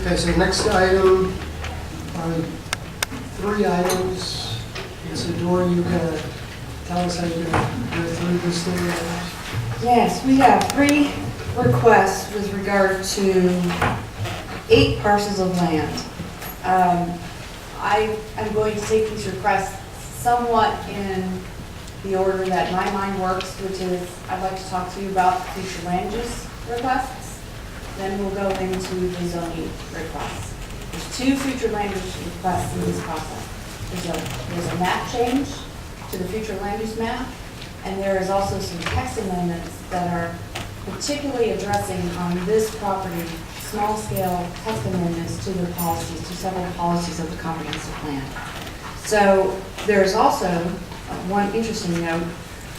Okay, so next item, three items. It's Adora, you gonna tell us how you're gonna go through this thing? Yes, we have 3 requests with regard to 8 parcels of land. I'm going to take these requests somewhat in the order that my mind works, which is I'd like to talk to you about future land use requests. Then we'll go into the zoning requests. There's 2 future land use requests in this process. There's a map change to the future land use map, and there is also some text amendments that are particularly addressing on this property small-scale text amendments to the policies, to several policies of the comprehensive plan. So there's also one interesting note.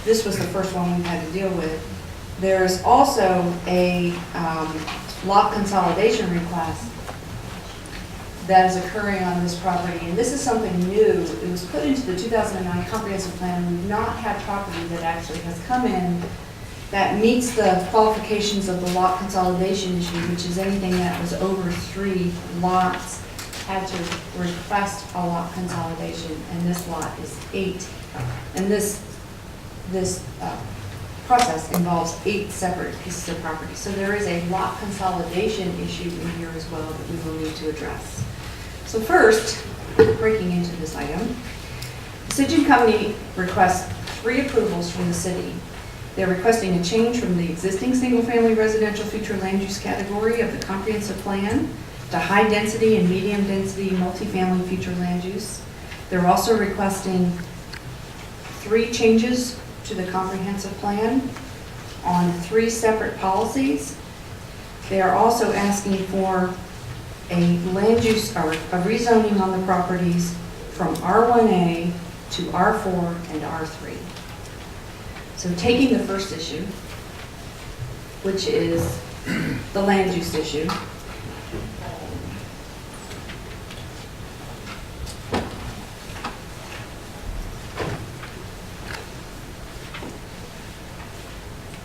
This was the first one we've had to deal with. There's also a lot consolidation request that is occurring on this property, and this is something new. It was put into the 2009 comprehensive plan. We've not had property that actually has come in that meets the qualifications of the lot consolidation issue, which is anything that was over 3 lots had to request a lot consolidation, and this lot is 8. And this process involves 8 separate pieces of property. So there is a lot consolidation issue in here as well that we will need to address. So first, breaking into this item, the City Company requests 3 approvals from the city. They're requesting a change from the existing single-family residential future land use category of the comprehensive plan to high-density and medium-density multifamily future land use. They're also requesting 3 changes to the comprehensive plan on 3 separate policies. They are also asking for a land use or a rezoning on the properties from R1A to R4 and R3. So taking the first issue, which is the land use issue,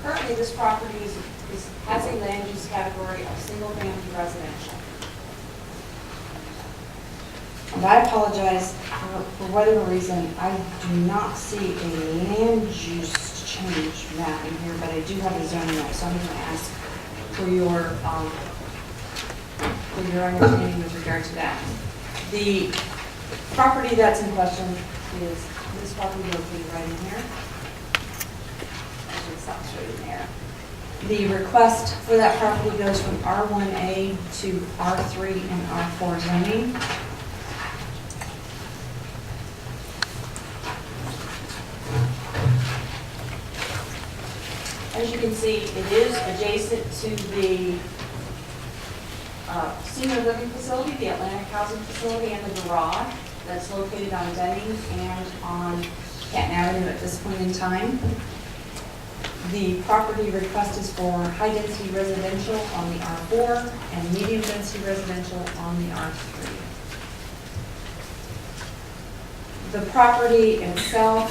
currently this property has a land use category of single-family residential. And I apologize, for whatever reason, I do not see a land use change map in here, but I do have a zoning map, so I'm going to ask for your understanding with regard to that. The property that's in question is this property located right in here. Actually, it stops right in there. The request for that property goes from R1A to R3 and R4 zoning. As you can see, it is adjacent to the senior living facility, the Atlantic Housing Facility, and the garage that's located on Denning and on Canton Avenue at this point in time. The property request is for high-density residential on the R4 and medium-density residential on the R3. The property itself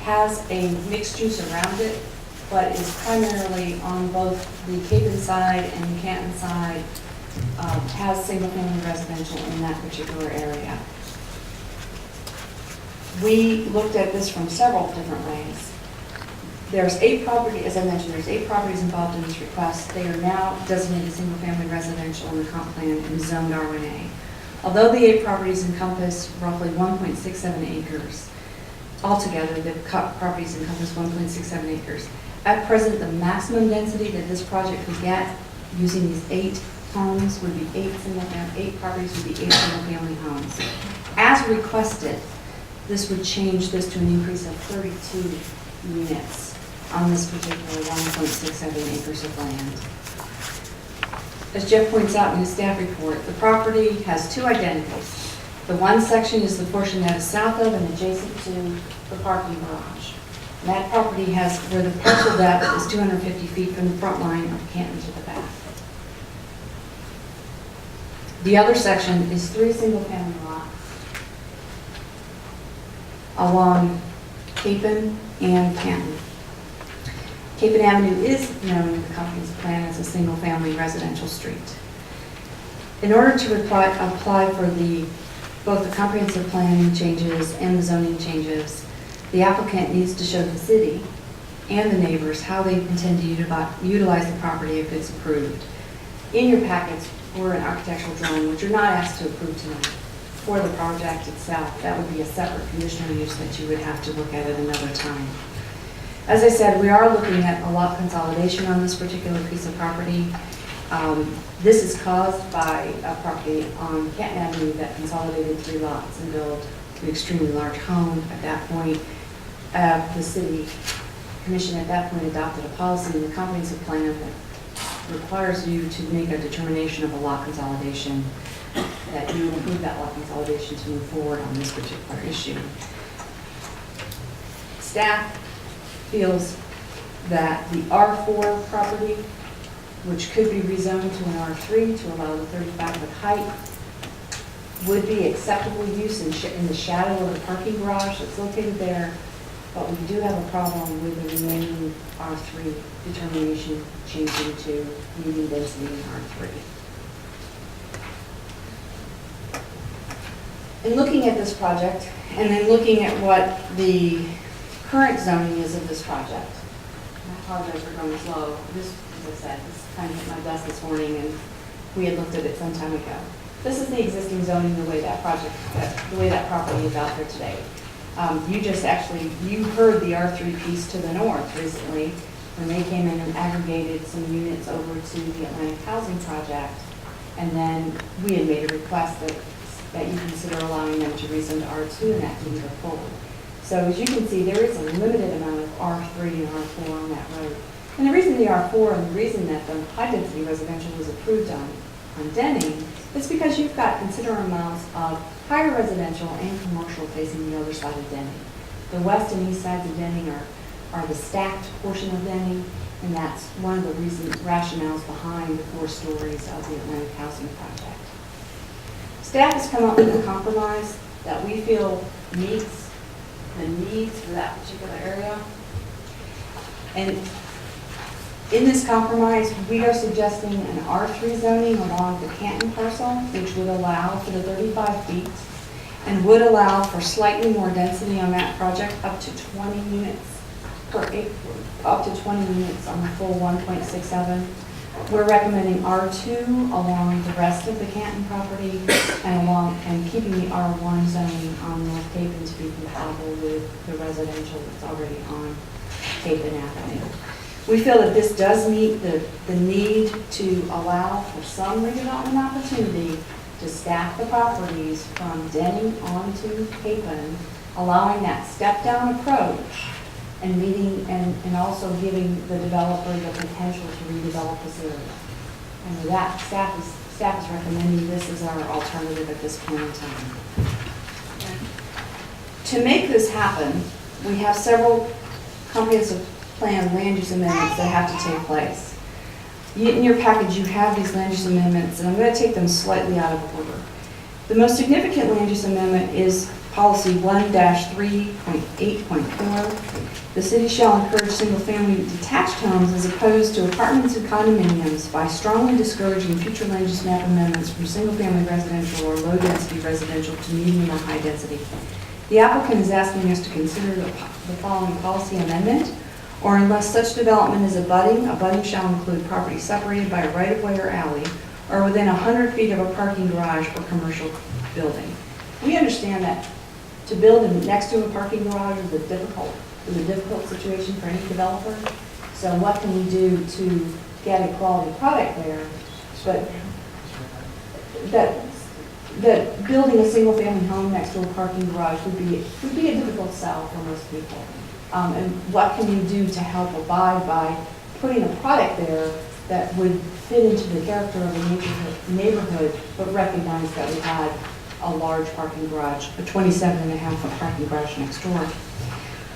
has a mixed use around it, but is primarily on both the Capen side and the Canton side, has single-family residential in that particular area. We looked at this from several different ways. There's 8 properties, as I mentioned, there's 8 properties involved in this request. They are now designated single-family residential in the comp plan and zoned R1A. Although the 8 properties encompass roughly 1.67 acres, altogether, the properties encompass 1.67 acres. At present, the maximum density that this project could get using these 8 homes would be 8 properties would be 8 single-family homes. As requested, this would change this to an increase of 32 units on this particular 1.67 acres of land. As Jeff points out in his staff report, the property has 2 identicals. The one section is the portion that is south of and adjacent to the parking garage. And that property has, where the parcel depth is 250 feet from the front line of Canton to the back. The other section is 3 single-family lots along Capen and Canton. Capen Avenue is known in the comprehensive plan as a single-family residential street. In order to apply for both the comprehensive plan changes and the zoning changes, the applicant needs to show the city and the neighbors how they intend to utilize the property if it's approved. In your packets were an architectural drawing, which you're not asked to approve tonight, for the project itself. That would be a separate conditional use that you would have to look at another time. As I said, we are looking at a lot consolidation on this particular piece of property. This is caused by a property on Canton Avenue that consolidated 3 lots and built an extremely large home. At that point, the city commission at that point adopted a policy in the comprehensive plan that requires you to make a determination of a lot consolidation, that you approve that lot consolidation to move forward on this particular issue. Staff feels that the R4 property, which could be rezoned to an R3 to allow the 35-foot height, would be acceptable use in the shadow of the parking garage that's located there, but we do have a problem with the remaining R3 determination changing to medium density in R3. In looking at this project, and then looking at what the current zoning is of this project, I apologize for going slow. This, as I said, this kind of hit my desk this morning, and we had looked at it some time ago. This is the existing zoning, the way that property is out there today. You heard the R3 piece to the north recently when they came in and aggregated some units over to the Atlantic Housing Project, and then we had made a request that you consider allowing them to rezone to R2, and that didn't go forward. So as you can see, there is a limited amount of R3 and R4 on that road. And the reason the R4 and the reason that the high-density residential was approved on Denning is because you've got considerable amounts of higher residential and commercial facing the other side of Denning. The west and east sides of Denning are the stacked portion of Denning, and that's one of the rationales behind the 4 stories of the Atlantic Housing Project. Staff has come up with a compromise that we feel meets the needs for that particular area. And in this compromise, we are suggesting an R3 zoning along the Canton parcel, which would allow for the 35 feet and would allow for slightly more density on that project, up to 20 units per acre, up to 20 units on the full 1.67. We're recommending R2 along the rest of the Canton property and keeping the R1 zoning on North Capen to be compatible with the residential that's already on Capen Avenue. We feel that this does meet the need to allow for some redevelopment opportunity to stack the properties from Denning onto Capen, allowing that step-down approach and meeting and also giving the developer the potential to redevelop this area. And with that, staff is recommending this as our alternative at this point in time. To make this happen, we have several comprehensive plan land use amendments that have to take place. In your package, you have these land use amendments, and I'm going to take them slightly out of order. The most significant land use amendment is policy 1-3.8.4. The city shall encourage single-family detached homes as opposed to apartments and condominiums by strongly discouraging future land use map amendments from single-family residential or low-density residential to medium or high-density. The applicant is asking us to consider the following policy amendment: or unless such development is abutting shall include property separated by a right-of-way or alley, or within 100 feet of a parking garage or commercial building. We understand that to build next to a parking garage is a difficult situation for any developer. So what can we do to get a quality product there? But that building a single-family home next to a parking garage would be a difficult sell for most people. And what can you do to help abide by putting a product there that would fit into the character of a neighborhood, but recognize that we had a large parking garage, a 27.5-foot parking garage next door.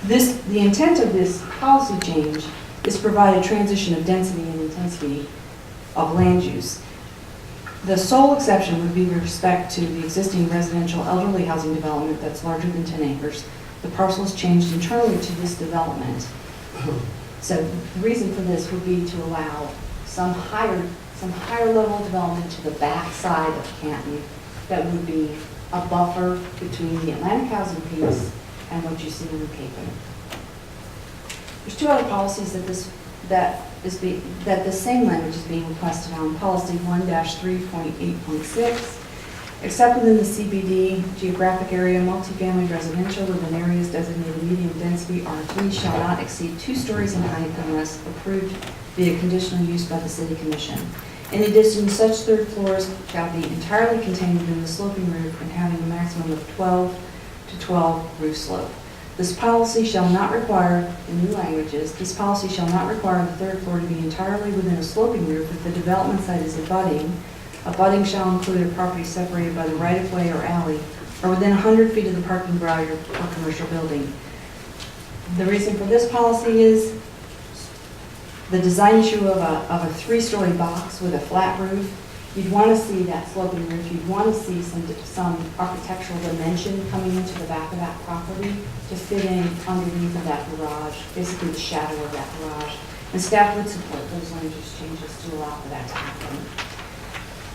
The intent of this policy change is to provide a transition of density and intensity of land use. The sole exception would be with respect to the existing residential elderly housing development that's larger than 10 acres. The parcel is changed internally to this development. So the reason for this would be to allow some higher some higher level development to the back side of Canton that would be a buffer between the Atlantic housing piece and what you see in the Cape. There's two other policies that the same language is being requested on. Policy 1-3.8.6, except within the CBD geographic area, multifamily residential within areas designated medium density R3 shall not exceed 2 stories in height unless approved via conditional use by the City Commission. In addition, such third floors shall be entirely contained within the sloping roof and having a maximum of 12 to 12 roof slope. This policy shall not require, in new languages, this policy shall not require the third floor to be entirely within a sloping roof if the development site is abutting. Abutting shall include a property separated by the right-of-way or alley, or within 100 feet of the parking garage or commercial building. The reason for this policy is the design issue of a 3-story box with a flat roof. You'd want to see that sloping roof. You'd want to see some architectural dimension coming into the back of that property to fit in underneath of that garage, basically the shadow of that garage. And staff would support those land use changes to allow for that to happen.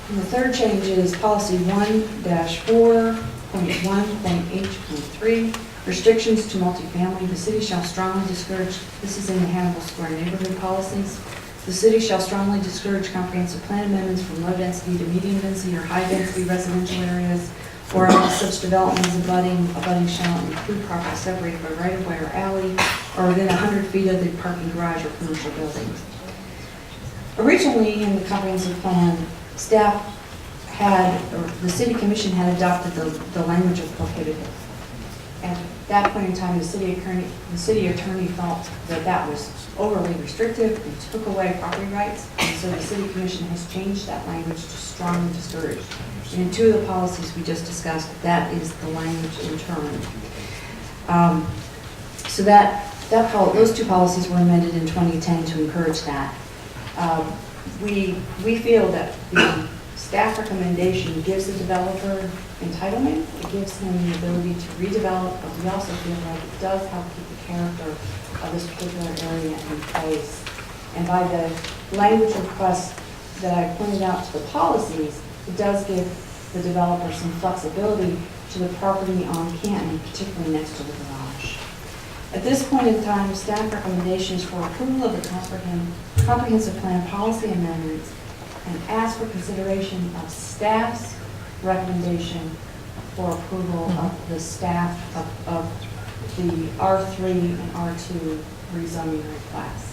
And the third change is policy 1-4.1.H.3, restrictions to multifamily. The city shall strongly discourage, this is in the Hannibal Square neighborhood policies. The city shall strongly discourage comprehensive plan amendments from low density to medium density or high density residential areas, or unless such development is abutting shall include property separated by right of way or alley, or within 100 feet of the parking garage or commercial buildings. Originally, in the comprehensive plan, staff had, or the City Commission had adopted the language of prohibited. At that point in time, the city attorney felt that that was overly restrictive and took away property rights, and so the City Commission has changed that language to strongly discourage. And in 2 of the policies we just discussed, that is the language in turn. So those 2 policies were amended in 2010 to encourage that. We feel that the staff recommendation gives the developer entitlement, it gives him the ability to redevelop, but we also feel like it does help keep the character of this particular area in place. And by the language request that I pointed out to the policies, it does give the developer some flexibility to the property on Canton, particularly next to the garage. At this point in time, staff recommendations for approval of the comprehensive plan policy amendments and ask for consideration of staff's recommendation for approval of the staff of the R3 and R2 rezoning request.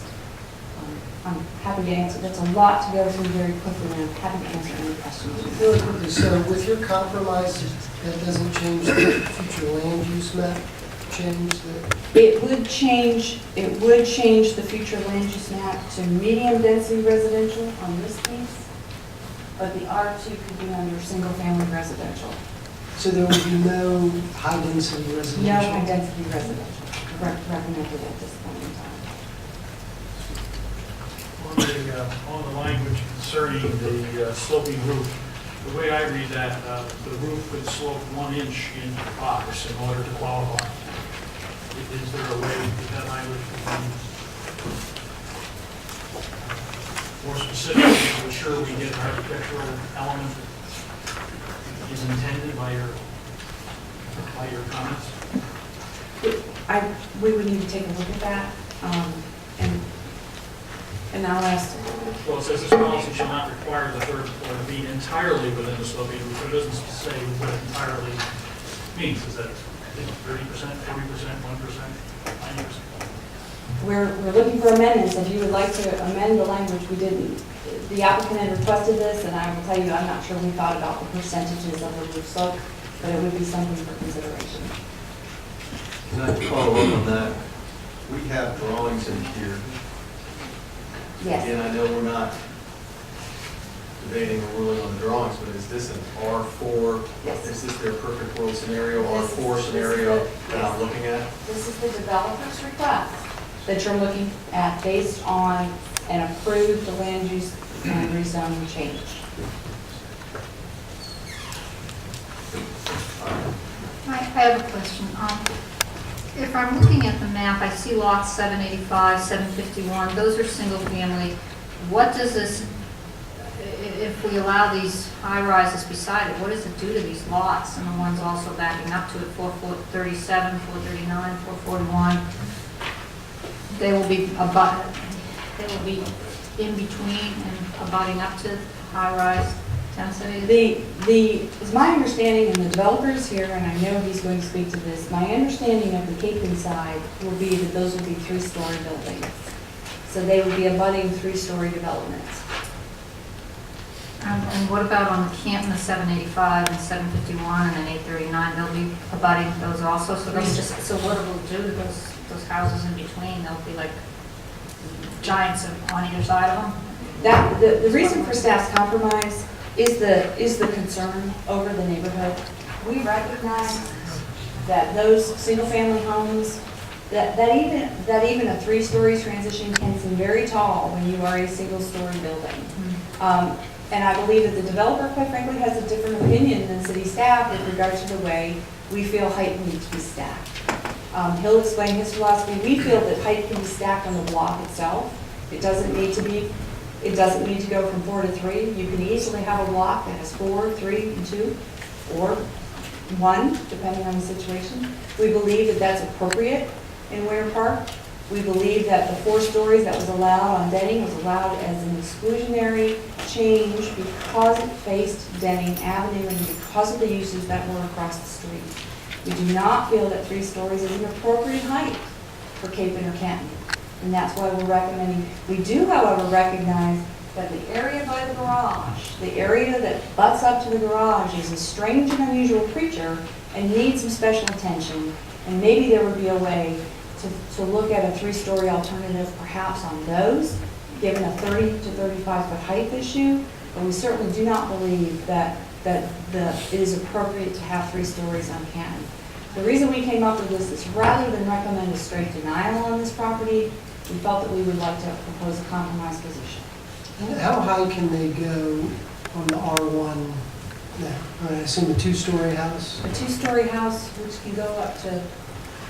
I'm happy to answer. That's a lot to go through very quickly, and I'm happy to answer any questions. Really quickly, so with your compromise, that doesn't change the future land use map? It would change the future land use map to medium density residential on this piece, but the R2 could be under single family residential. So there would be no high density residential? No high density residential recommended at this point in time. On the language concerning the sloping roof, the way I read that, the roof could slope 1 inch in the box in order to qualify. Is there a way that that language can be more specific to ensure we get an architectural element that is intended by your comments? We would need to take a look at that, and I'll ask. Well, it says this policy shall not require the third floor to be entirely within the sloping roof. It doesn't say what entirely means. Is that 30%, 40%, 1%, 90%? We're looking for amendments. If you would like to amend the language, we didn't. The applicant had requested this, and I will tell you, I'm not sure we thought about the percentages of the roof slope, but it would be something for consideration. Can I follow up on that? We have drawings in here. Yes. Again, I know we're not debating or ruling on the drawings, but is this an R4? Yes. Is this their perfect world scenario, This R4 is scenario the- that I'm looking at? This is the developer's request that you're looking at based on an approved land use and rezoning change. I have a question. If I'm looking at the map, I see lots 785, 751. Those are single family. What does this, if we allow these high rises beside it, what does it do to these lots and the ones also backing up to it, 437, 439, 441? They will be they will be in between and abutting up to high rise density? It's my understanding, and the developer is here, and I know he's going to speak to this, my understanding of the Cape side will be that those will be 3-story buildings. So they would be abutting 3-story developments. And what about on the Canton, the 785 and 751 and then 839? They'll be abutting those also, so those just, so what it will do to those houses in between? They'll be like giants on either side of them? The reason for staff's compromise is the concern over the neighborhood. We recognize that those single-family homes, that even a 3-story transition can seem very tall when you are a single-story building. And I believe that the developer, quite frankly, has a different opinion than city staff with regard to the way we feel height needs to be stacked. He'll explain his philosophy. We feel that height can be stacked on the block itself. It doesn't need to go from 4 to 3. You can easily have a block that has 4, 3, and 2, or 1, depending on the situation. We believe that that's appropriate in Winter Park. We believe that the 4 stories that was allowed on Denning was allowed as an exclusionary change because it faced Denning Avenue and because of the uses that were across the street. We do not feel that 3 stories is an appropriate height for Cape or Canton. And that's why we're recommending. We do, however, recognize that the area by the garage, the area that butts up to the garage, is a strange and unusual creature and needs some special attention. And maybe there would be a way to look at a 3-story alternative perhaps on those, given a 30 to 35-foot height issue. But we certainly do not believe that it is appropriate to have 3 stories on Canton. The reason we came up with this is rather than recommend a straight denial on this property, we felt that we would like to propose a compromise position. And how high can they go on the R1 now? I assume a 2-story house? A 2-story house, which can go up to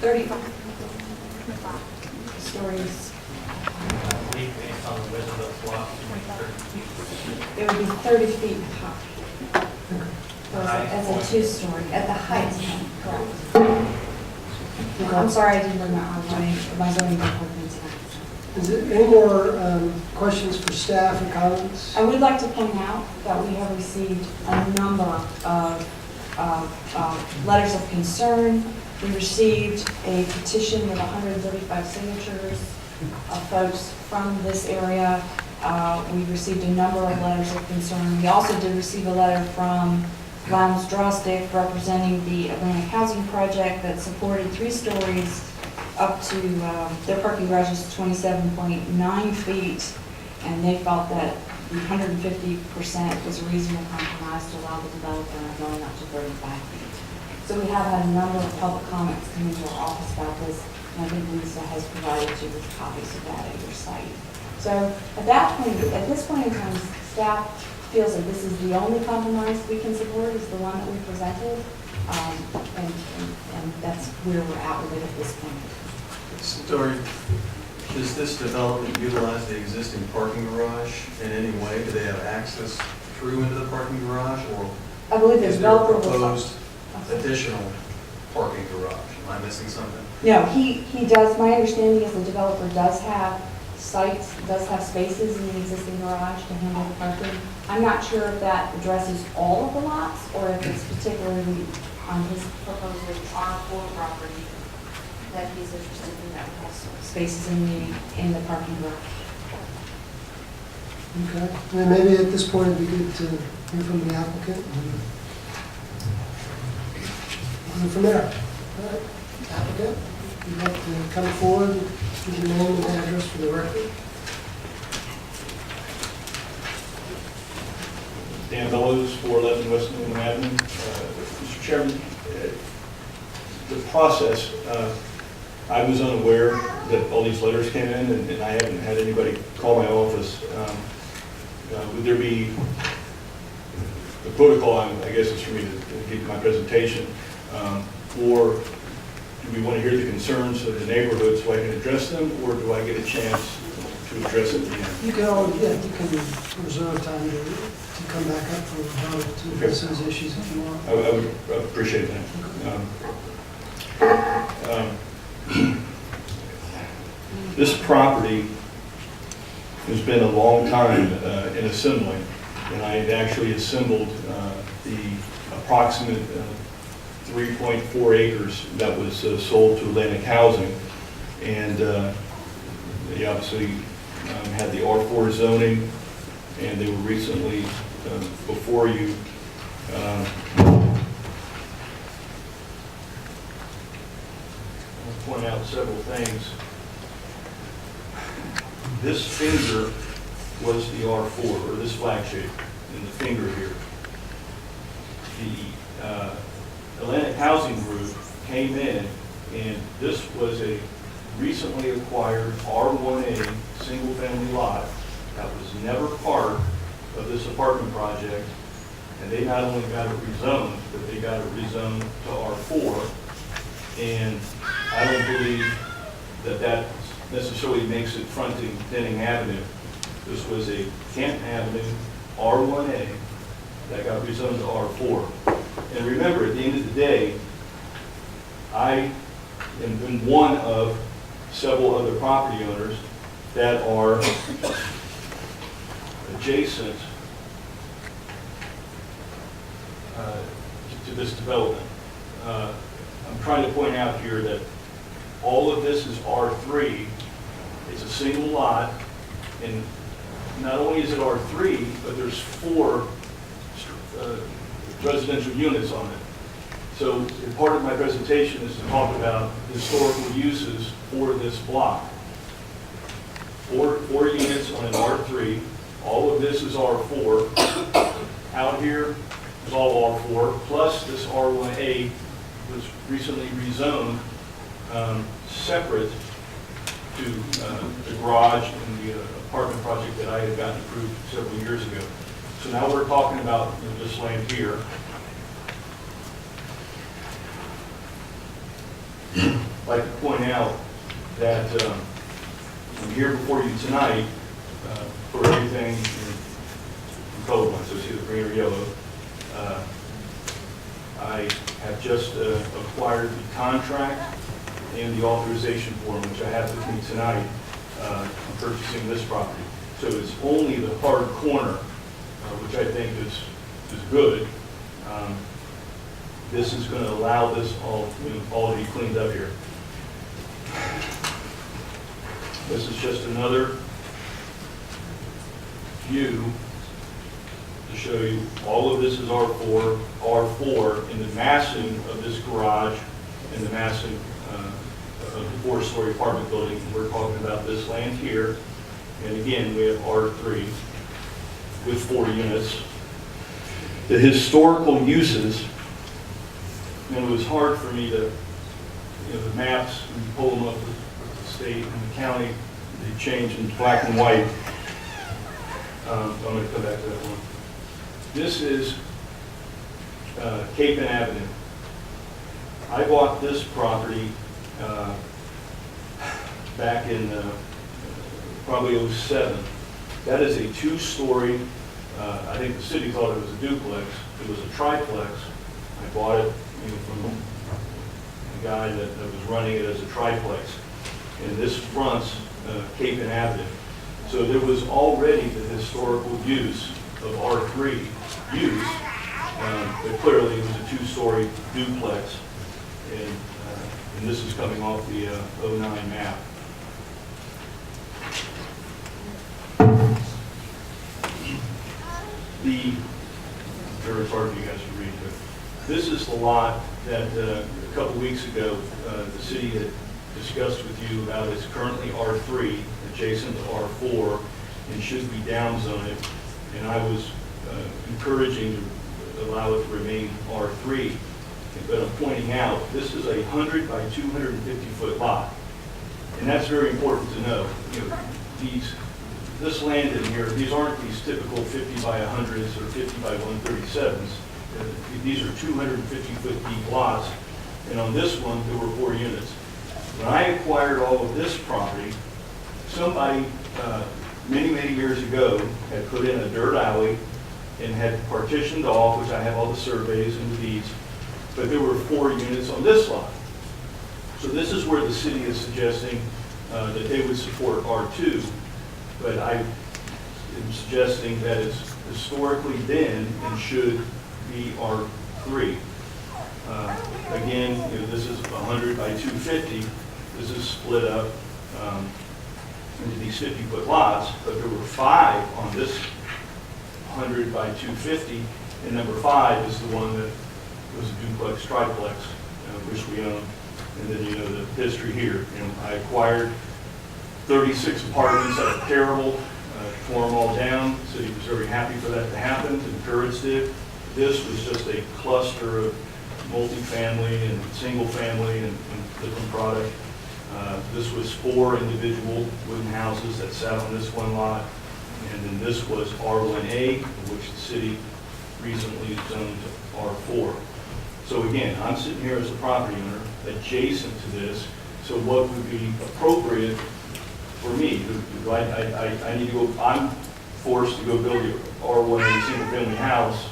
35 stories. Based on the width of the block, It would be 30 feet high. As a 2-story, at the height, correct. I'm sorry, I didn't learn that on my zoning department tonight. Is there any more questions for staff or comments? I would like to point out that we have received a number of letters of concern. We received a petition with 135 signatures of folks from this area. We received a number of letters of concern. We also did receive a letter from Lowndes Drostick representing the Atlantic Housing Project that supported 3 stories up to their parking garage is 27.9 feet, and they felt that the 150% was a reasonable compromise to allow the developer going up to 35 feet. So we have had a number of public comments come into our office about this, and I think Lisa has provided you with copies of that at your site. So at this point in time, staff feels that this is the only compromise we can support, is the one that we presented, and that's where we're at with it at this point. Story, does this development utilize the existing parking garage in any way? Do they have access through into the parking garage, or I believe the is there a developer will. proposed additional parking garage? Am I missing something? No, he does, my understanding is the developer does have sites, does have spaces in the existing garage to handle the parking. I'm not sure if that addresses all of the lots, or if it's particularly on his proposed R4 property that he's interested in, that would have spaces in the parking garage. Okay. Then maybe at this point it'd be good to hear from the applicant. And go from there. All right. Applicant, you'd like to come forward, give your name and address for the record. Dan Bellows, 411 West Newman Avenue. Mr. Chairman, the process, I was unaware that all these letters came in, and I haven't had anybody call my office. Would there be, the protocol, I guess, is for me to give my presentation, or do we want to hear the concerns of the neighborhood so I can address them, or do I get a chance to to address it at the end. You can reserve time to come back up for a vote to address those issues if you want. I would appreciate that. This property has been a long time in assembling, and I had actually assembled the approximate 3.4 acres that was sold to Atlantic Housing, and they obviously had the R4 zoning, and they were recently before you. I'll point out several things. This finger was the R4, or this flag shape in the finger here. The Atlantic Housing Group came in, and this was a recently acquired R1A single-family lot that was never part of this apartment project, and they not only got it rezoned, but they got it rezoned to R4, and I don't believe that that necessarily makes it fronting Denning Avenue. This was a Canton Avenue R1A that got rezoned to R4. And remember, at the end of the day, I am one of several other property owners that are adjacent to this development. I'm trying to point out here that all of this is R3. It's a single lot, and not only is it R3, but there's 4 residential units on it. So part of my presentation is to talk about historical uses for this block. Four units on an R3. All of this is R4. Out here is all R4, plus this R1A was recently rezoned separate to the garage and the apartment project that I had gotten approved several years ago. So now we're talking about this land here. I'd like to point out that I'm here before you tonight for everything in code one, so see the green or yellow. I have just acquired the contract and the authorization form, which I have with me tonight, on purchasing this property. So it's only the hard corner, which I think is good. This is going to allow this all to be cleaned up here. This is just another view to show you all of this is R4 in the massing of this garage and the massing of the 4-story apartment building. We're talking about this land here. And again, we have R3 with 4 units. The historical uses, and it was hard for me to, the maps, when you pull them up with the state and the county, they change in black and white. I'm going to come back to that one. This is Cape Avenue. I bought this property back in probably '07. That is a 2-story, I think the city thought it was a duplex. It was a triplex. I bought it from the guy that was running it as a triplex. And this fronts Cape Avenue. So there was already the historical use of R3 use, but clearly it was a 2-story duplex. And this is coming off the '09 map. The very hard for you guys to read, but this is the lot that a couple weeks ago the city had discussed with you about. It's currently R3, adjacent to R4, and should be downzoned. And I was encouraging to allow it to remain R3. But I'm pointing out, this is a 100 by 250 foot lot. And that's very important to know. This land in here, these aren't these typical 50 by 100s or 50 by 137s. These are 250 foot deep lots. And on this one, there were 4 units. When I acquired all of this property, somebody many, many years ago, had put in a dirt alley and had partitioned off, which I have all the surveys and the deeds, but there were 4 units on this lot. So this is where the city is suggesting that they would support R2, but I am suggesting that it's historically been and should be R3. Again, you know, this is 100 by 250. This is split up into these 50-foot lots, but there were 5 on this 100 by 250, and number 5 is the one that was a duplex triplex, which we own. And then you know the history here. You know, I acquired 36 apartments that are terrible, tore them all down. The city was very happy for that to happen, encouraged it. This was just a cluster of multifamily and single family and different product. This was 4 individual wooden houses that sat on this one lot. And then this was R1A, which the city recently zoned to R4. So again, I'm sitting here as a property owner adjacent to this. So what would be appropriate for me? I need to go, I'm forced to go build a R1A single family house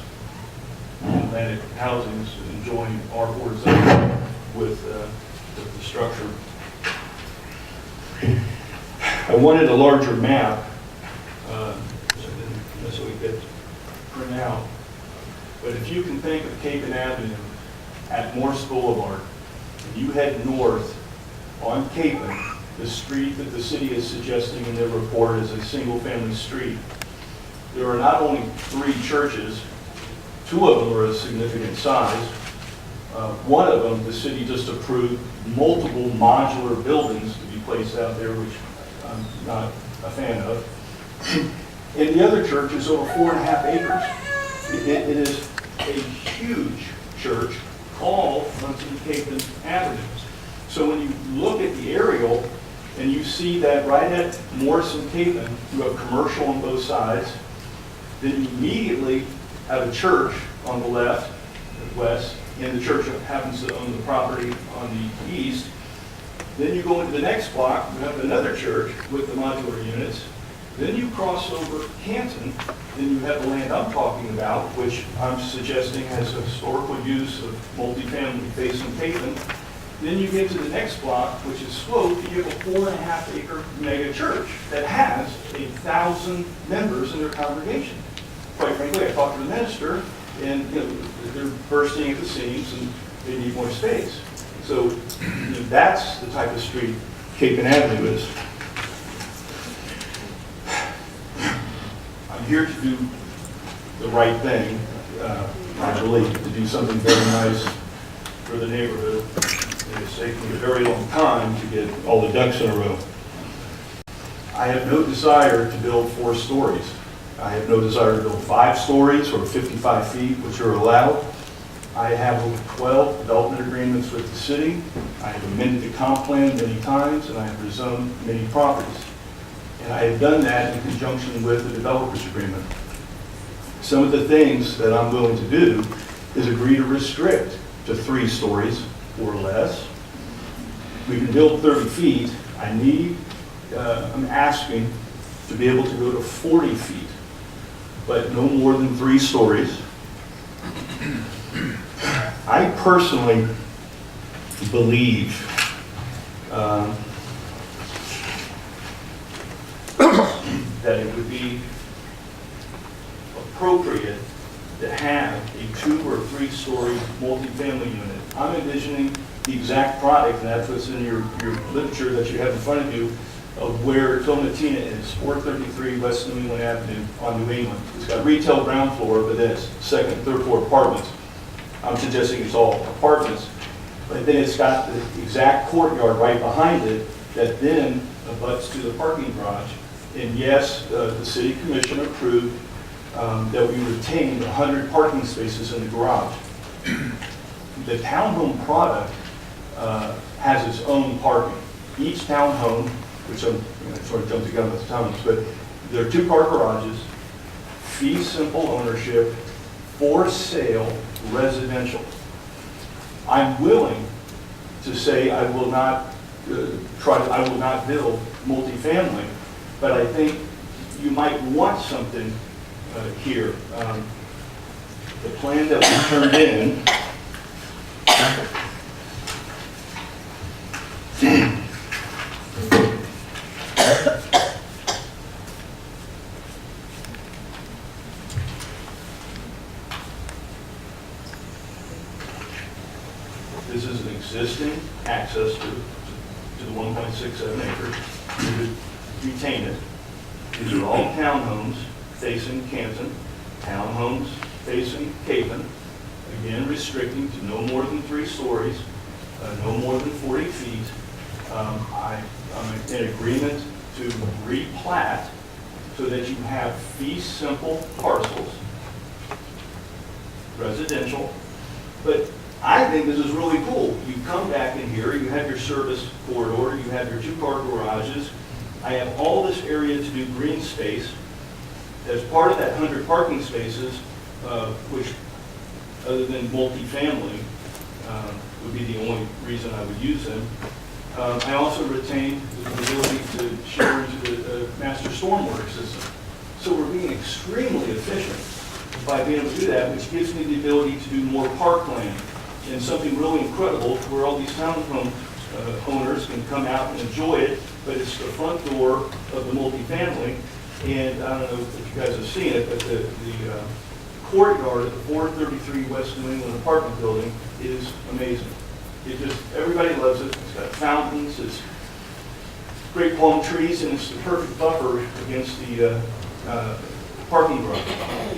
in Atlantic Housings and join R4 zone with the structure. I wanted a larger map, so I didn't necessarily get to print out. But if you can think of Cape and Avenue at Morse Boulevard, and you head north on Capon, the street that the city is suggesting in their report is a single-family street, there are not only 3 churches, 2 of them are a significant size. One of them, the city just approved multiple modular buildings to be placed out there, which I'm not a fan of. And the other church is over 4.5 acres. It is a huge church, all on Capon Avenue. So when you look at the aerial and you see that right at Morse and Capon, you have commercial on both sides, then you immediately have a church on the left, west, and the church happens to own the property on the east. Then you go into the next block, you have another church with the modular units. Then you cross over Canton, then you have the land I'm talking about, which I'm suggesting has a historical use of multifamily facing Capon. Then you get to the next block, which is sloped, and you have a 4.5 acre mega church that has 1,000 members in their congregation. Quite frankly, I talked to the minister, and you know, they're bursting at the seams and they need more space. So you know, that's the type of street Capon Avenue is. I'm here to do the right thing, I believe, to do something very nice for the neighborhood. It's taken me a very long time to get all the ducks in a row. I have no desire to build 4 stories. I have no desire to build 5 stories or 55 feet, which are allowed. I have over 12 development agreements with the city. I have amended the comp plan many times, and I have rezoned many properties. And I have done that in conjunction with the developer's agreement. Some of the things that I'm willing to do is agree to restrict to 3 stories or less. We can build 30 feet. I'm asking to be able to go to 40 feet, but no more than 3 stories. I personally believe that it would be appropriate to have a 2 or 3 story multifamily unit. I'm envisioning the exact product, and that's what's in your literature that you have in front of you, of where Tomatina is, 433 West New England Avenue on New England. It's got retail ground floor, but then it's 2nd and 3rd floor apartments. I'm suggesting it's all apartments, but then it's got the exact courtyard right behind it that then abuts to the parking garage. And yes, the city commission approved that we retain 100 parking spaces in the garage. The townhome product has its own parking. Each townhome, which I'm sort of jumped the gun with the times, but there are 2-car garages, fee simple ownership, for sale, residential. I'm willing to say I will not build multifamily, but I think you might want something here. The plan that we turned in, this is an existing access to the 1.67 acres. We would retain it. These are all townhomes facing Canton, townhomes facing Capen, again restricting to no more than 3 stories, no more than 40 feet. I'm in agreement to replat so that you have fee simple parcels, residential, but I think this is really cool. You come back in here, you have your service corridor, you have your 2-car garages. I have all this area to do green space. As part of that 100 parking spaces, which other than multifamily would be the only reason I would use them, I also retain the ability to share into the master stormwater system. So we're being extremely efficient by being able to do that, which gives me the ability to do more parkland and something really incredible where all these townhome owners can come out and enjoy it, but it's the front door of the multifamily. And I don't know if you guys have seen it, but the courtyard at the 433 West New England apartment building is amazing. It just, everybody loves it. It's got fountains, it's great palm trees, and it's the perfect buffer against the parking garage.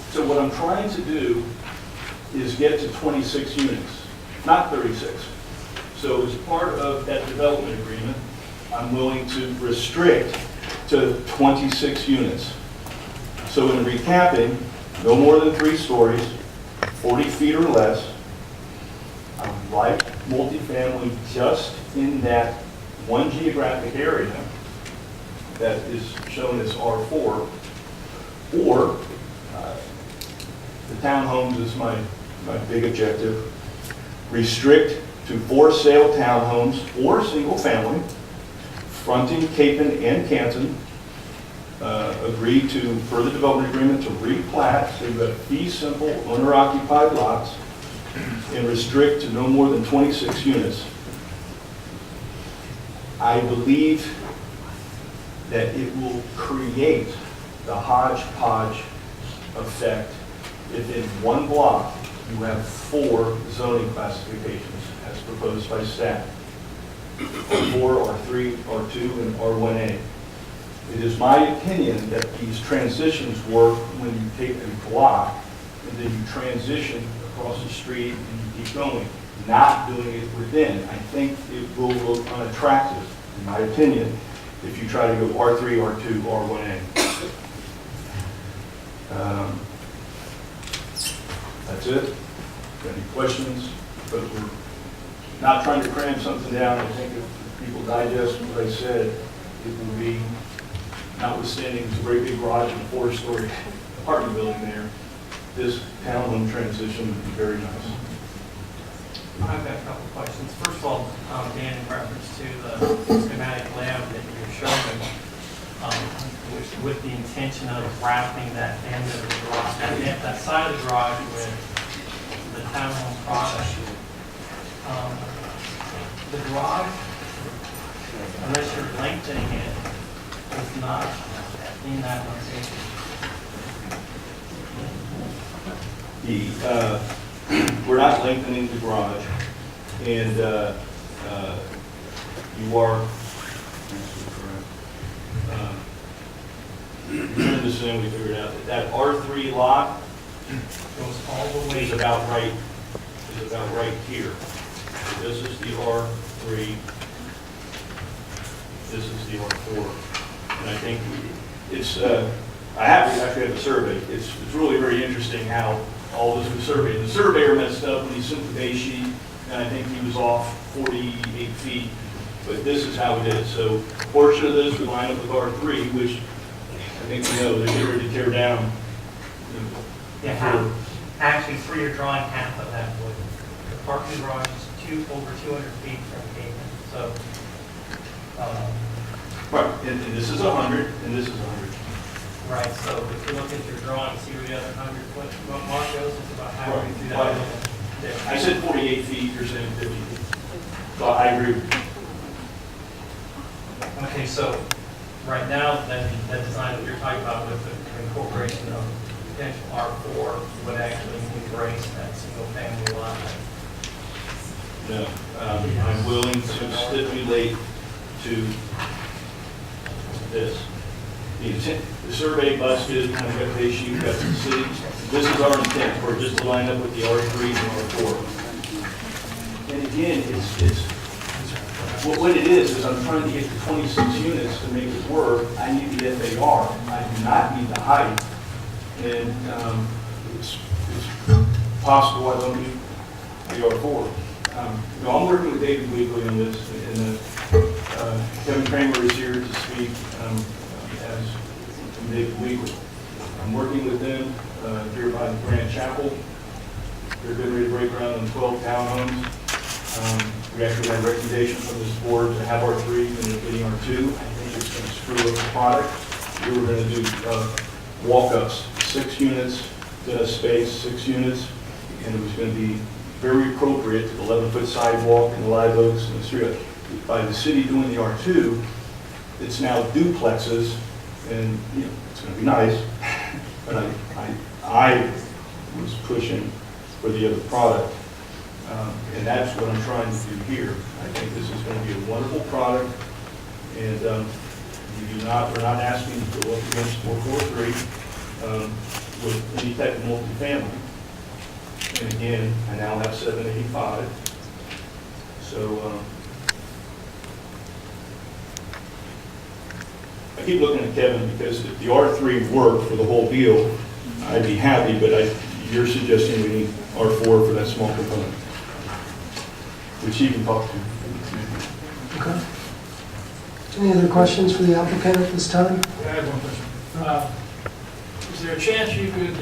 So what I'm trying to do is get to 26 units, not 36. So as part of that development agreement, I'm willing to restrict to 26 units. So in recapping, no more than 3 stories, 40 feet or less. I like multifamily just in that one geographic area that is shown as R4, or the townhomes is my big objective. Restrict to for sale townhomes or single family, fronting Capen and Canton. Agree to further development agreement to replat, so you have fee simple owner occupied lots, and restrict to no more than 26 units. I believe that it will create the hodgepodge effect if in one block you have 4 zoning classifications as proposed by staff. R4, R3, R2, and R1A. It is my opinion that these transitions work when you take a block and then you transition across the street and you keep going, not doing it within. I think it will look unattractive, in my opinion, if you try to go R3, R2, R1A. That's it. Got any questions? But we're not trying to cram something down. I think if people digest what I said, it will be, notwithstanding it's a great big garage and a 4-story apartment building there, this townhome transition would be very nice. I've got a couple of questions. First of all, Dan, in reference to the schematic layout that you're showing, with the intention of wrapping that end of the garage, that side of the garage with the townhome product. The garage, unless you're lengthening it, is not in that location. We're not lengthening the garage, and you are, turn this in, we figured out that R3 lot Goes all the way is about right here. So this is the R3, this is the R4, and I think it's, I actually have a survey. It's really very interesting how all this was surveyed. The surveyor messed up when he sent the base sheet, and I think he was off 48 feet, but this is how it is. So a portion of this would line up with R3, which I think we know they're getting ready to tear down. Yeah, half, actually, for your drawing, half of that would. The parking garage is over 200 feet from the pavement, so Right, and this is 100, and this is 100. Right, so if you look at your drawing, see where the other 100-foot mark goes, it's about halfway Right. through Right. that. I said 48 feet, you're saying 50 feet. So I agree with you. Okay, so right now, then, that design that you're talking about with the incorporation of potential R4 would actually embrace that single-family lot. No, I'm willing to stipulate to this. The survey busted, kind of got the issue, got the city. This is our intent, for just to line up with the R3 and R4. And again, what it is I'm trying to get to 26 units to make it work. I need the FAR. I do not need the height. And it's possible I don't need the R4. I'm working with David Weekly on this, and Kevin Kramer is here to speak as David Weekly. I'm working with them here by the Grand Chapel. They're getting ready to break ground on 12 townhomes. We actually had a recommendation from this board to have R3 and they're getting R2. I think it's going to screw up the product. We were going to do walk-ups, 6 units, then a space, 6 units, and it was going to be very appropriate to the 11-foot sidewalk and the live oaks and the street. By the city doing the R2, it's now duplexes, and you know, it's going to be nice, but I was pushing for the other product, and that's what I'm trying to do here. I think this is going to be a wonderful product, and we're not asking to go up against 443 with any type of multifamily. And again, I now have 785. So I keep looking at Kevin because if the R3 worked for the whole deal, I'd be happy, but you're suggesting we need R4 for that small component, which he can talk to. Okay. Any other questions for the applicant at this time? I have one question. Is there a chance you could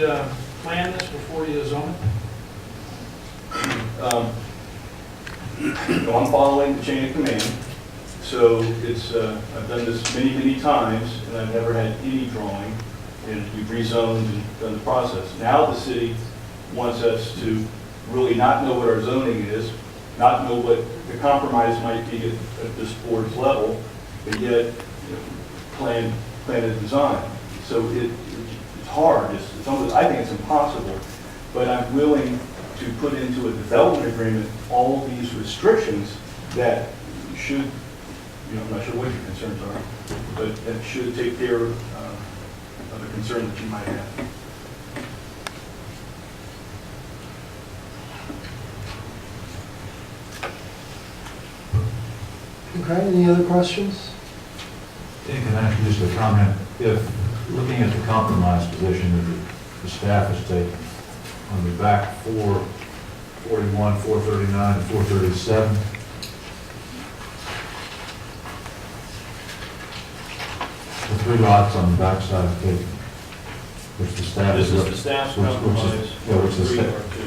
plan this before you zone it? I'm following the chain of command, so it's I've done this many, many times, and I've never had any drawing, and we've rezoned and done the process. Now the city wants us to really not know what our zoning is, not know what the compromise might be at this board's level, but yet plan a design. So it's hard. It's almost, I think it's impossible, but I'm willing to put into a development agreement all these restrictions that should, I'm not sure what your concerns are, but that should take care of a concern that you might have. Okay, any other questions? Can I ask you just a comment? If, looking at the compromise position that the staff has taken, on the back 441, 439, and 437, the 3 lots on the back side of Cape, which the staff This is... is the staff's which compromise.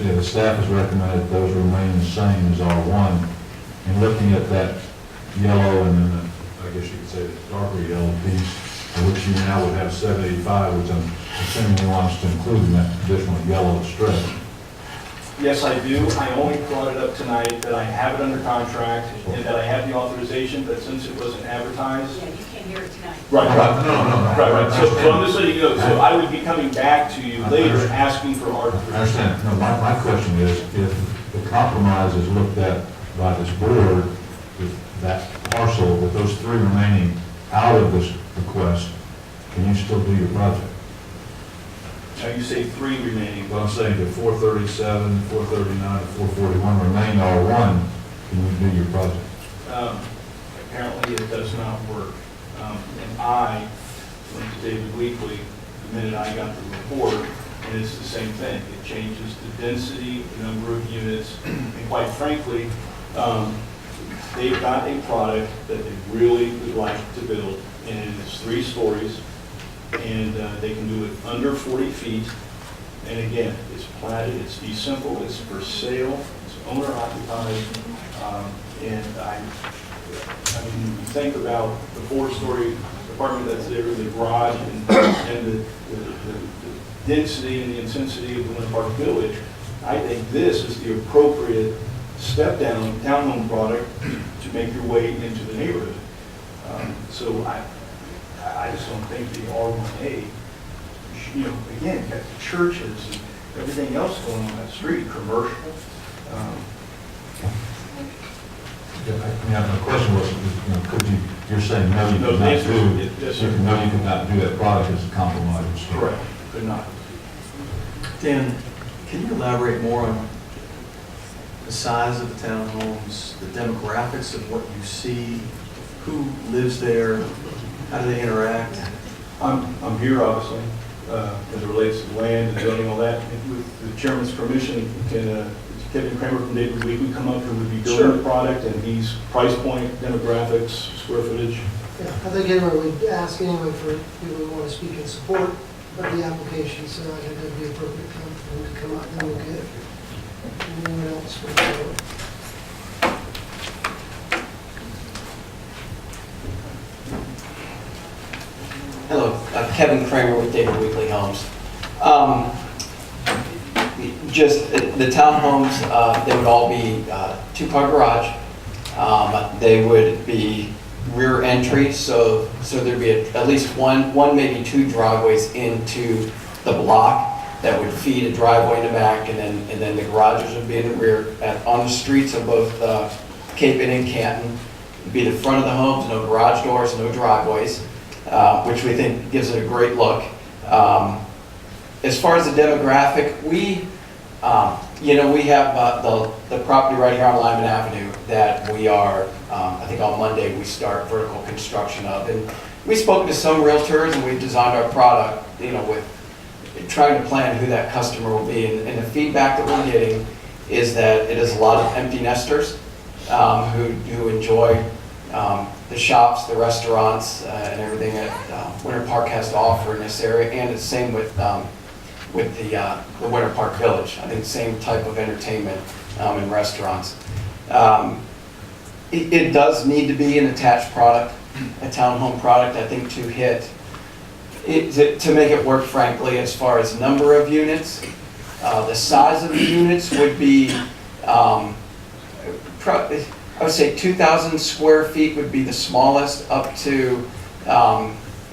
the staff has recommended those remain the same as R1. And looking at that yellow and then, I guess you could say the darker yellow piece, which you now would have 785, which I'm assuming he wants to include in that additional yellow strip. Yes, I do. I only brought it up tonight that I have it under contract and that I have the authorization, but since it wasn't advertised. Yeah, you can't hear it tonight. Right. No. Right. So I'm just letting you know. So I would be coming back to you later asking for I R3. understand. No, my question is, if the compromise is looked at by this board, with that parcel, with those 3 remaining out of this request, can you still do your project? Now you say 3 remaining. Well, I'm saying the 437, 439, and 441 remain R1, can you do your project? Apparently it does not work. And I went to David Weekly the minute I got the report, and it's the same thing. It changes the density, the number of units, and quite frankly, they've got a product that they really would like to build, and it is 3 stories, and they can do it under 40 feet. And again, it's platted, it's fee simple, it's for sale, it's owner occupied, and I mean, you think about the 4-story apartment that's there, the garage, and the density and the intensity of the Winter Park Village. I think this is the appropriate step-down townhome product to make your way into the neighborhood. So I just don't think the R1A, you know, again, got the churches and everything else going on that street, commercial. Yeah, the question was, you know, could you, you're saying no, you No, could the not answer is do, yes, sir. no, you could not do that product as a compromise. Correct, could not. Dan, can you elaborate more on the size of the townhomes, the demographics of what you see, who lives there, how do they interact? I'm here, obviously, as it relates to land and zoning, all that. And with the chairman's permission, can Kevin Kramer from David Weekly come up, who would be building the product, and he's price point, demographics, square footage? Yeah, I think anyway, we'd ask anyway for people who want to speak in support of the application, so I think that'd be appropriate time for them to come out and look at it. Anyone else? Want to go? Hello, Kevin Kramer with David Weekly Homes. Just the townhomes, they would all be two-car garage. They would be rear entry, so there'd be at least one, maybe two driveways into the block that would feed a driveway in the back, and then the garages would be in the rear. On the streets of both Cape and Canton, it'd be the front of the homes, no garage doors, no driveways, which we think gives it a great look. As far as the demographic, we have the property right here on Lyman Avenue that we are, I think on Monday, we start vertical construction of. And we spoke to some realtors, and we've designed our product, you know, with trying to plan who that customer will be. And the feedback that we're getting is that it is a lot of empty nesters who enjoy the shops, the restaurants, and everything that Winter Park has to offer in this area. And it's the same with the Winter Park Village. I think same type of entertainment and restaurants. It does need to be an attached product, a townhome product, I think, to hit it, to make it work, frankly, as far as number of units. The size of the units would be, I would say 2,000 square feet would be the smallest, up to,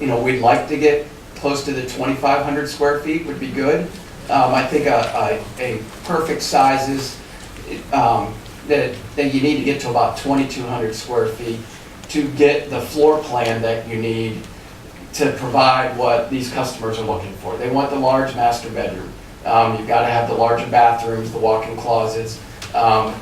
we'd like to get close to the 2,500 square feet would be good. I think a perfect size is that you need to get to about 2,200 square feet to get the floor plan that you need to provide what these customers are looking for. They want the large master bedroom. You've got to have the larger bathrooms, the walk-in closets.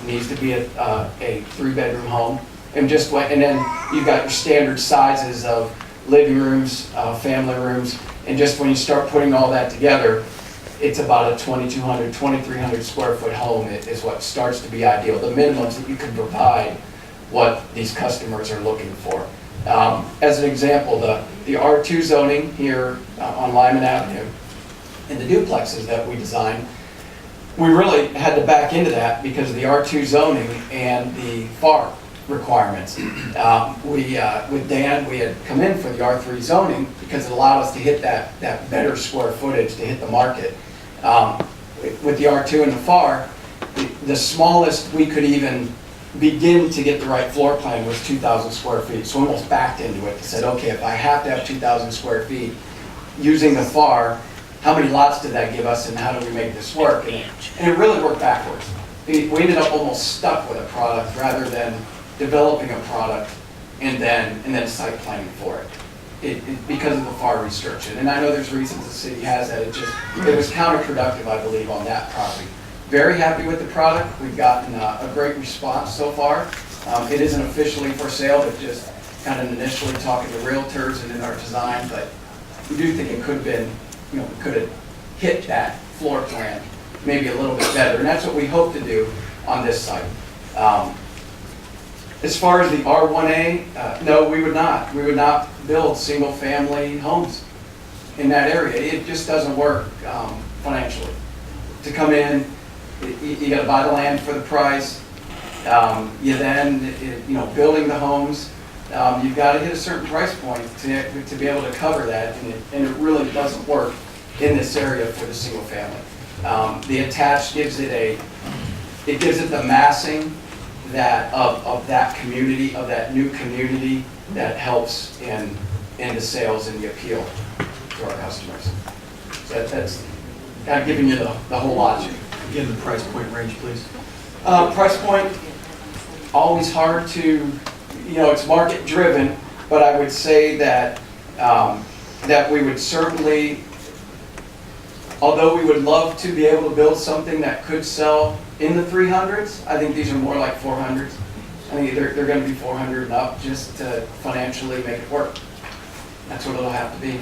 Needs to be a 3-bedroom home. And then you've got your standard sizes of living rooms, family rooms, and just when you start putting all that together, it's about a 2,200, 2,300 square foot home is what starts to be ideal. The minimums that you can provide what these customers are looking for. As an example, the R2 zoning here on Lyman Avenue and the duplexes that we designed, we really had to back into that because of the R2 zoning and the FAR requirements. With Dan, we had come in for the R3 zoning because it allowed us to hit that better square footage to hit the market. With the R2 and the FAR, the smallest we could even begin to get the right floor plan was 2,000 square feet. So we almost backed into it and said, okay, if I have to have 2,000 square feet using the FAR, how many lots did that give us and how do we make this work? And it really worked backwards. We ended up almost stuck with a product rather than developing a product and then site planning for it. Because of the FAR restriction. And I know there's reasons the city has that. It was counterproductive, I believe, on that property. Very happy with the product. We've gotten a great response so far. It isn't officially for sale, but just kind of initially talking to realtors and in our design, but we do think it could have been, we could have hit that floor plan maybe a little bit better. And that's what we hope to do on this site. As far as the R1A, no, we would not. We would not build single-family homes in that area. It just doesn't work financially. To come in, you got to buy the land for the price, You then, building the homes, you've got to hit a certain price point to be able to cover that, and it really doesn't work in this area for the single family. The attached gives it the massing that of that community, of that new community that helps in the sales and the appeal to our customers. So that's kind of giving you the whole logic. Again, the price point range, please. Price point, always hard to, it's market driven, but I would say that, that we would certainly, although we would love to be able to build something that could sell in the 300s, I think these are more like 400s. I think they're going to be 400 and up just to financially make it work. That's what it'll have to be.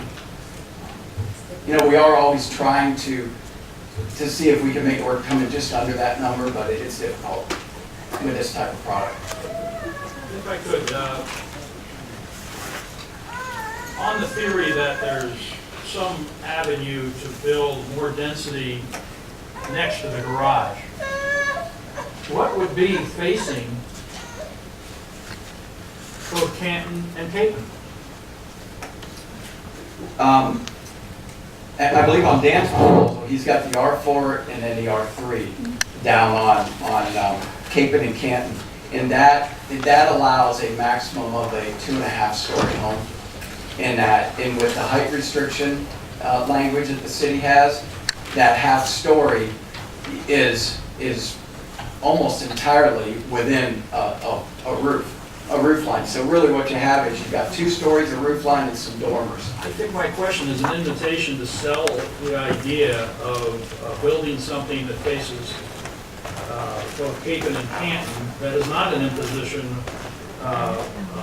We are always trying to see if we can make it work coming just under that number, but it's difficult with this type of product. If I could, on the theory that there's some avenue to build more density next to the garage, what would be facing both Canton and Capen? And I believe on Dan's proposal, he's got the R4 and then the R3 down on Capen and Canton. And that allows a maximum of a 2.5-story home. And with the height restriction language that the city has, that half-story is almost entirely within a roof line. So really what you have is you've got 2 stories, a roof line, and some dormers. I think my question is an invitation to sell the idea of building something that faces both Capen and Canton that is not an imposition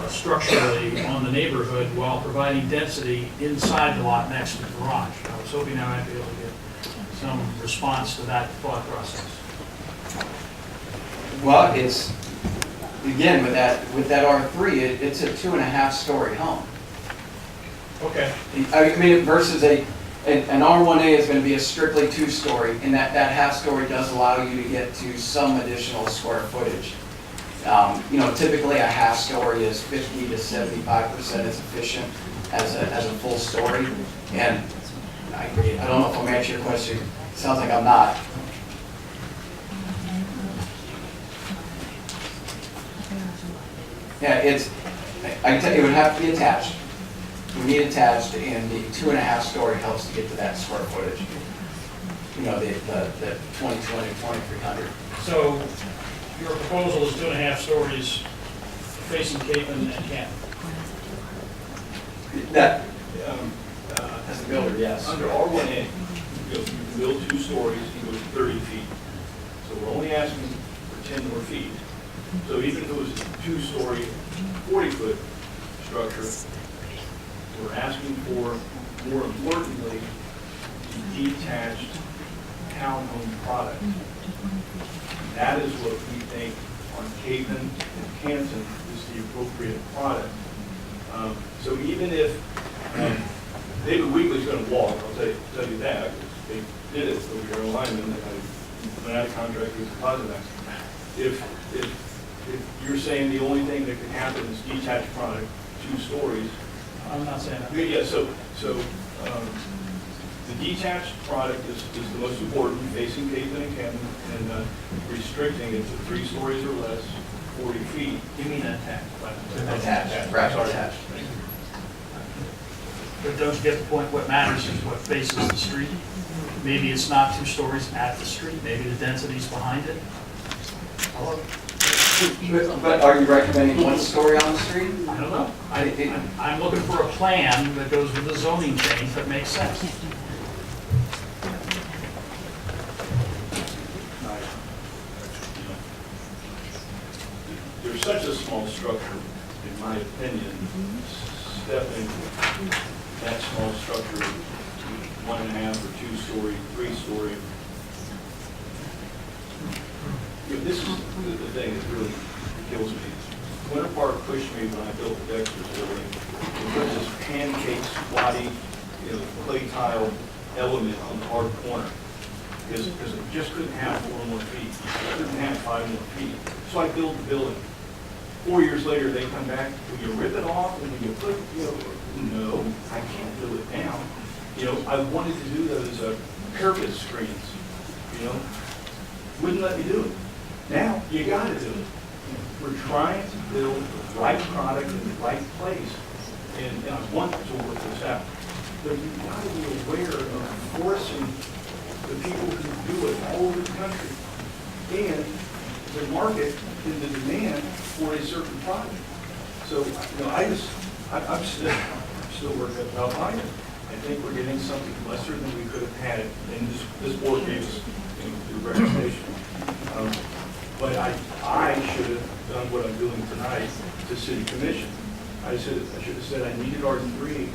structurally on the neighborhood while providing density inside the lot next to the garage. I was hoping I might be able to get some response to that thought process. Well, it's, again, with that R3, it's a 2.5-story home. Okay. I mean, versus an R1A is going to be a strictly 2-story, and that half-story does allow you to get to some additional square footage. Typically a half-story is 50 to 75% as efficient as a full story. And I don't know if I'm answering your question. It sounds like I'm not. Yeah, I can tell you, it would have to be attached. We need attached, and the 2.5-story helps to get to that square footage. The 2020, 2300. So your proposal is 2.5 stories facing Capen and Canton. That, as a builder, yes. Under R1A, you can build 2 stories, you go to 30 feet. So we're only asking for 10 more feet. So even if it was a 2-story, 40-foot structure, we're asking for, more importantly, a detached townhome product. That is what we think on Capen and Canton is the appropriate product. So even if David Weekley's going to walk, I'll tell you that, because they did it over here in Lyman, and I went out of contract with deposit that. If you're saying the only thing that can happen is detached product, 2 stories. I'm not saying that. Yeah, so the detached product is the most important, facing Capen and Canton, and restricting it to 3 stories or less, 40 feet. You mean attached? Attached, right, attached. But don't you get the point? What matters is what faces the street. Maybe it's not 2 stories at the street. Maybe the density's behind it. Hello? But are you recommending 1 story on the street? I don't know. I'm looking for a plan that goes with the zoning change that makes sense. There's such a small structure, in my opinion, stepping that small structure, 1.5 or 2-story, 3-story. This is the thing that really kills me. Winter Park pushed me when I built the Dexter's building. It put this pancake, squatty, clay tile element on the hard corner. because it just couldn't have 4 more feet, couldn't have 5 more feet. So I built the building. 4 years later, they come back, will you rip it off, and will you put, no, I can't do it now. I wanted to do those parapet screens, wouldn't let me do it. Now, you gotta do it. We're trying to build the right product in the right place, and I want to work this out. But you've got to be aware of forcing the people who do it all over the country, and the market and the demand for a certain product. So, I'm still working out mine. I think we're getting something lesser than we could have had, and this board gave us the recommendation. But I should have done what I'm doing tonight to city commission. I should have said I needed R3,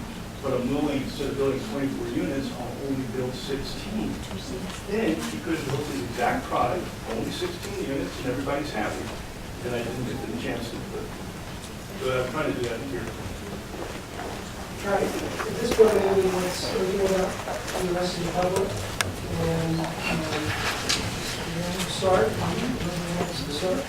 but I'm willing, instead of building 24 units, I'll only build 16. Then you could have built the exact product, only 16 units, and everybody's happy. And I didn't get the chance to do it. So I'm trying to do that here. All right, at this point, maybe let's open it up to the rest of the public. And we'll start. Whoever wants to start.